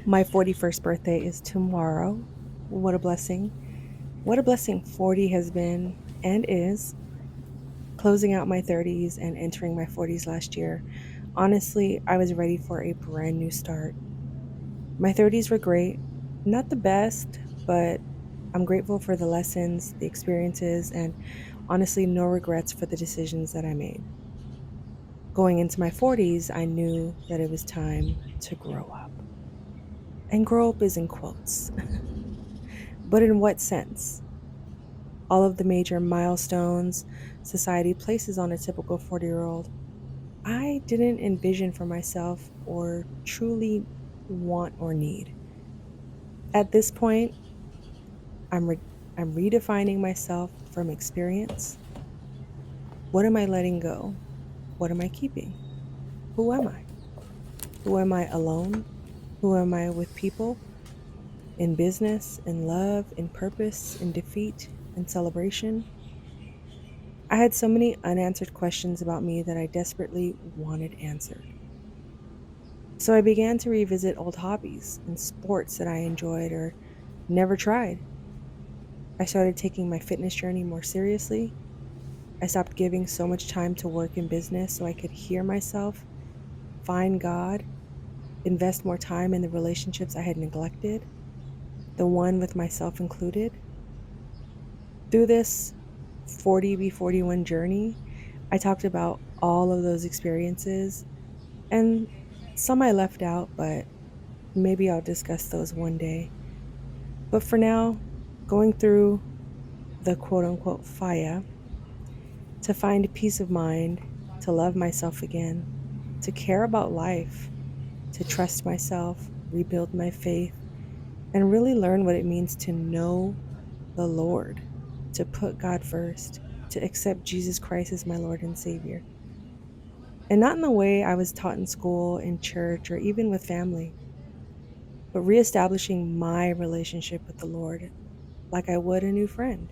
My 41st birthday is tomorrow. What a blessing. What a blessing 40 has been and is. Closing out my 30s and entering my 40s last year. Honestly, I was ready for a brand new start. My 30s were great. Not the best, but I'm grateful for the lessons, the experiences, and honestly, no regrets for the decisions that I made. Going into my 40s, I knew that it was time to grow up. And grow up is in quotes. But in what sense? All of the major milestones society places on a typical 40-year-old, I didn't envision for myself or truly want or need. At this point, I'm, re- I'm redefining myself from experience. What am I letting go? What am I keeping? Who am I? Who am I alone? Who am I with people? In business, in love, in purpose, in defeat, in celebration? I had so many unanswered questions about me that I desperately wanted answered. So I began to revisit old hobbies and sports that I enjoyed or never tried. I started taking my fitness journey more seriously. I stopped giving so much time to work and business so I could hear myself, find God, invest more time in the relationships I had neglected, the one with myself included. Through this 40B41 journey, I talked about all of those experiences and some I left out, but maybe I'll discuss those one day. But for now, going through the quote unquote fire to find peace of mind, to love myself again, to care about life, to trust myself, rebuild my faith, and really learn what it means to know the Lord, to put God first, to accept Jesus Christ as my Lord and Savior. And not in the way I was taught in school, in church, or even with family, but reestablishing my relationship with the Lord like I would a new friend.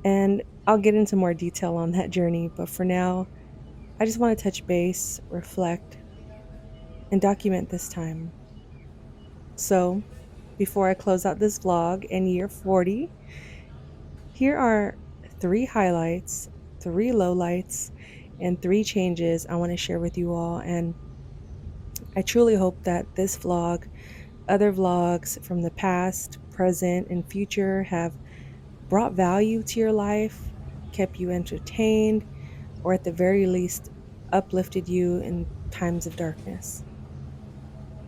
And I'll get into more detail on that journey, but for now, I just want to touch base, reflect, and document this time. So, before I close out this vlog in year 40, here are 3 highlights, 3 lowlights, and 3 changes I want to share with you all. And I truly hope that this vlog, other vlogs from the past, present, and future have brought value to your life, kept you entertained, or at the very least, uplifted you in times of darkness.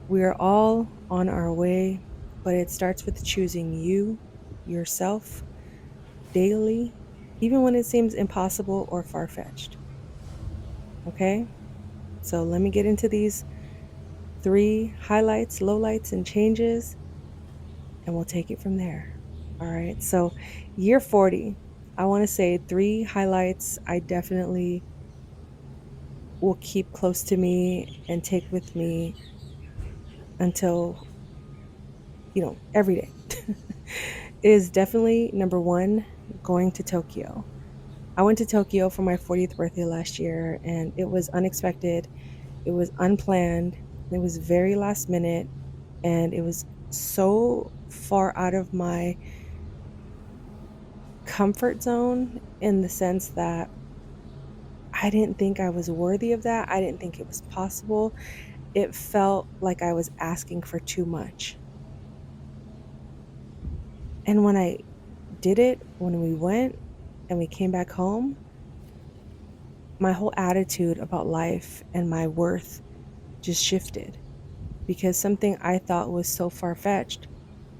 We are all on our way, but it starts with choosing you, yourself, daily, even when it seems impossible or far fetched. Okay? So let me get into these 3 highlights, lowlights, and changes, and we'll take it from there. All right. So, year 40, I want to say 3 highlights I definitely will keep close to me and take with me until, every day. Is definitely number one, going to Tokyo. I went to Tokyo for my 40th birthday last year, and it was unexpected. It was unplanned. It was very last minute, and it was so far out of my comfort zone in the sense that I didn't think I was worthy of that. I didn't think it was possible. It felt like I was asking for too much. And when I did it, when we went and we came back home, my whole attitude about life and my worth just shifted because something I thought was so far fetched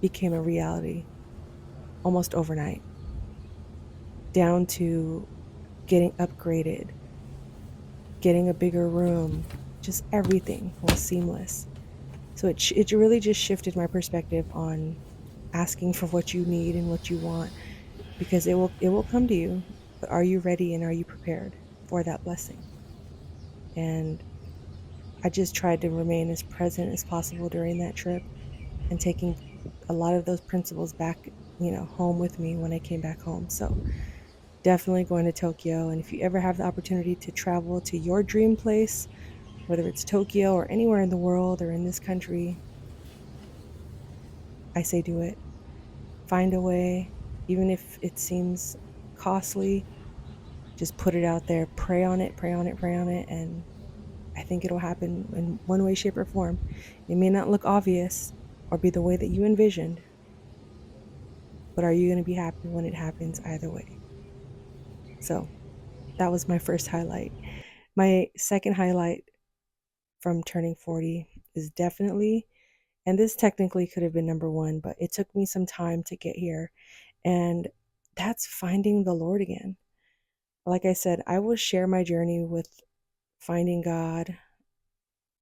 became a reality almost overnight, down to getting upgraded, getting a bigger room, just everything was seamless. So it really just shifted my perspective on asking for what you need and what you want, because it will come to you. But are you ready and are you prepared for that blessing? And I just tried to remain as present as possible during that trip and taking a lot of those principles back, home with me when I came back home. So definitely going to Tokyo. And if you ever have the opportunity to travel to your dream place, whether it's Tokyo or anywhere in the world or in this country, I say do it. Find a way, even if it seems costly, just put it out there, pray on it, pray on it, pray on it, and I think it'll happen in one way, shape, or form. It may not look obvious or be the way that you envisioned, but are you going to be happy when it happens either way? So that was my first highlight. My second highlight from turning 40 is definitely, and this technically could have been number one, but it took me some time to get here, and that's finding the Lord again. Like I said, I will share my journey with finding God,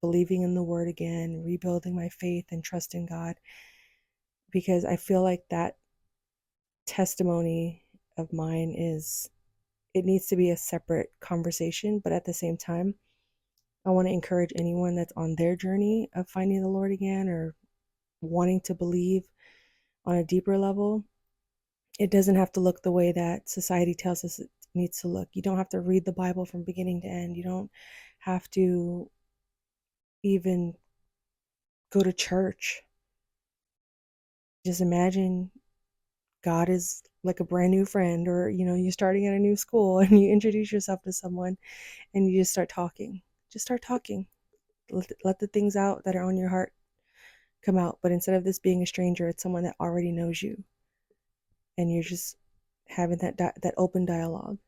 believing in the word again, rebuilding my faith and trust in God, because I feel like that testimony of mine is, it needs to be a separate conversation, but at the same time, I want to encourage anyone that's on their journey of finding the Lord again or wanting to believe on a deeper level. It doesn't have to look the way that society tells us it needs to look. You don't have to read the Bible from beginning to end. You don't have to even go to church. Just imagine God is like a brand new friend, or you're starting at a new school and you introduce yourself to someone and you just start talking. Just start talking. Let the things out that are on your heart come out. But instead of this being a stranger, it's someone that already knows you, and you're just having that open dialogue.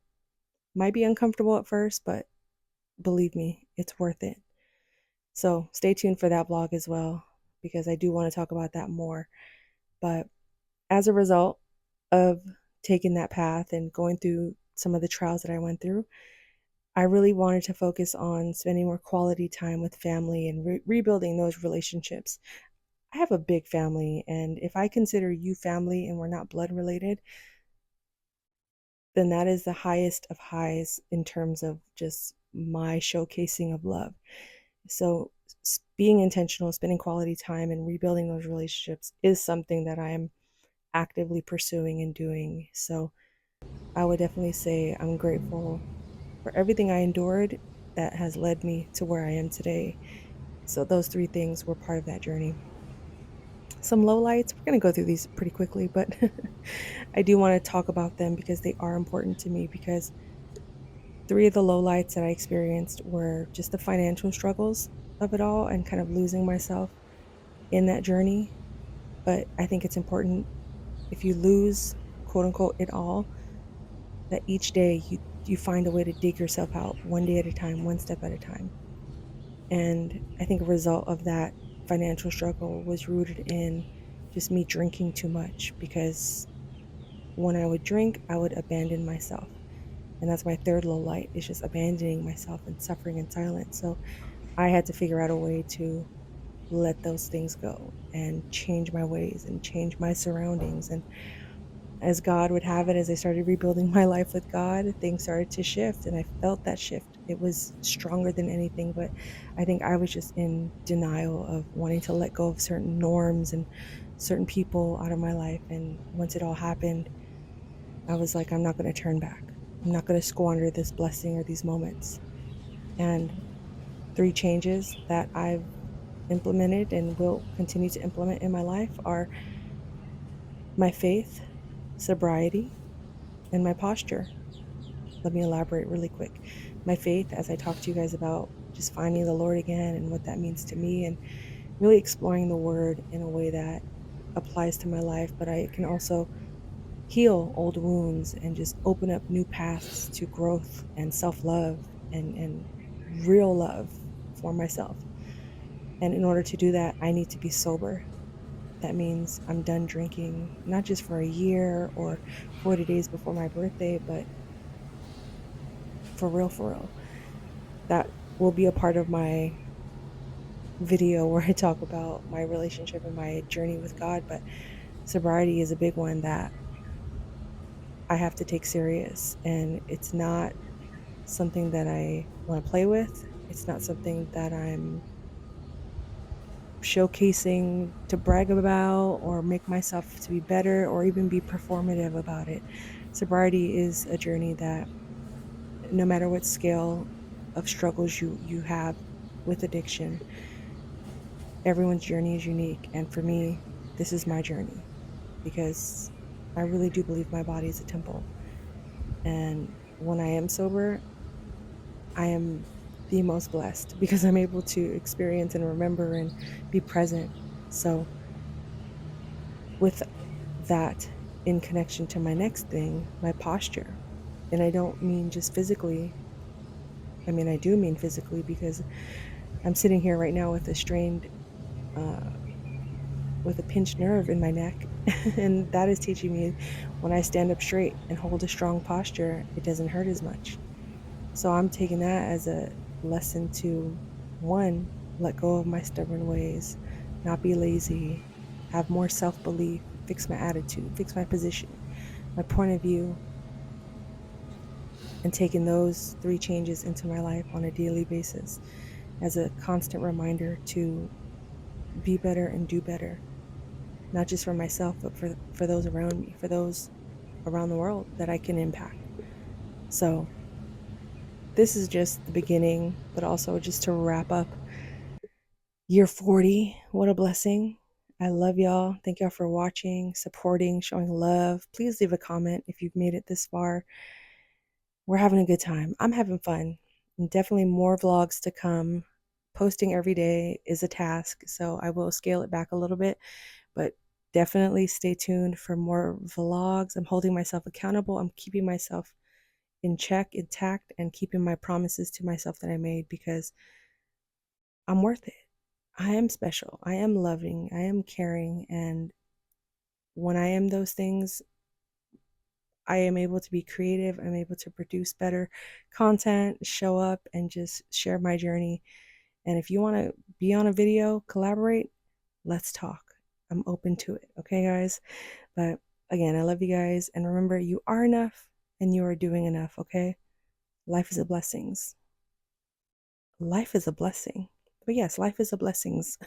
Might be uncomfortable at first, but believe me, it's worth it. So stay tuned for that vlog as well, because I do want to talk about that more. But as a result of taking that path and going through some of the trials that I went through, I really wanted to focus on spending more quality time with family and rebuilding those relationships. I have a big family, and if I consider you family and we're not blood related, then that is the highest of highs in terms of just my showcasing of love. So being intentional, spending quality time and rebuilding those relationships is something that I am actively pursuing and doing. So I would definitely say I'm grateful for everything I endured that has led me to where I am today. So those three things were part of that journey. Some lowlights, we're going to go through these pretty quickly, but I do want to talk about them because they are important to me. Because three of the lowlights that I experienced were just the financial struggles of it all and kind of losing myself in that journey. But I think it's important, if you lose, quote unquote, it all, that each day you find a way to dig yourself out one day at a time, one step at a time. And I think a result of that financial struggle was rooted in just me drinking too much, because when I would drink, I would abandon myself. And that's my third low light, is just abandoning myself and suffering in silence. So I had to figure out a way to let those things go and change my ways and change my surroundings. And as God would have it, as I started rebuilding my life with God, things started to shift, and I felt that shift. It was stronger than anything, but I think I was just in denial of wanting to let go of certain norms and certain people out of my life. And once it all happened, I was like, I'm not going to turn back. I'm not going to squander this blessing or these moments. And three changes that I've implemented and will continue to implement in my life are my faith, sobriety, and my posture. Let me elaborate really quick. My faith, as I talk to you guys about just finding the Lord again and what that means to me, and really exploring the word in a way that applies to my life, but I can also heal old wounds and just open up new paths to growth and self-love and real love for myself. And in order to do that, I need to be sober. That means I'm done drinking, not just for a year or 40 days before my birthday, but for real, for real. That will be a part of my video where I talk about my relationship and my journey with God. But sobriety is a big one that I have to take serious. And it's not something that I want to play with. It's not something that I'm showcasing to brag about or make myself to be better or even be performative about it. Sobriety is a journey that, no matter what scale of struggles you have with addiction, everyone's journey is unique. And for me, this is my journey, because I really do believe my body is a temple. And when I am sober, I am the most blessed because I'm able to experience and remember and be present. So, with that in connection to my next thing, my posture, and I don't mean just physically, I mean, I do mean physically, because I'm sitting here right now with a strained, uh, with a pinched nerve in my neck. And that is teaching me, when I stand up straight and hold a strong posture, it doesn't hurt as much. So I'm taking that as a lesson to, one, let go of my stubborn ways, not be lazy, have more self belief, fix my attitude, fix my position, my point of view, and taking those three changes into my life on a daily basis as a constant reminder to be better and do better, not just for myself, but for those around me, for those around the world that I can impact. So this is just the beginning, but also just to wrap up year 40. What a blessing. I love y'all. Thank y'all for watching, supporting, showing love. Please leave a comment if you've made it this far. We're having a good time. I'm having fun. And definitely more vlogs to come. Posting every day is a task, so I will scale it back a little bit, but definitely stay tuned for more vlogs. I'm holding myself accountable. I'm keeping myself in check, intact, and keeping my promises to myself that I made, because I'm worth it. I am special. I am loving. I am caring. And when I am those things, I am able to be creative. I'm able to produce better content, show up, and just share my journey. And if you want to be on a video, collaborate, let's talk. I'm open to it. Okay, guys? But again, I love you guys. And remember, you are enough and you are doing enough. Okay? Life is a blessings. Life is a blessing. But yes, life is a blessings.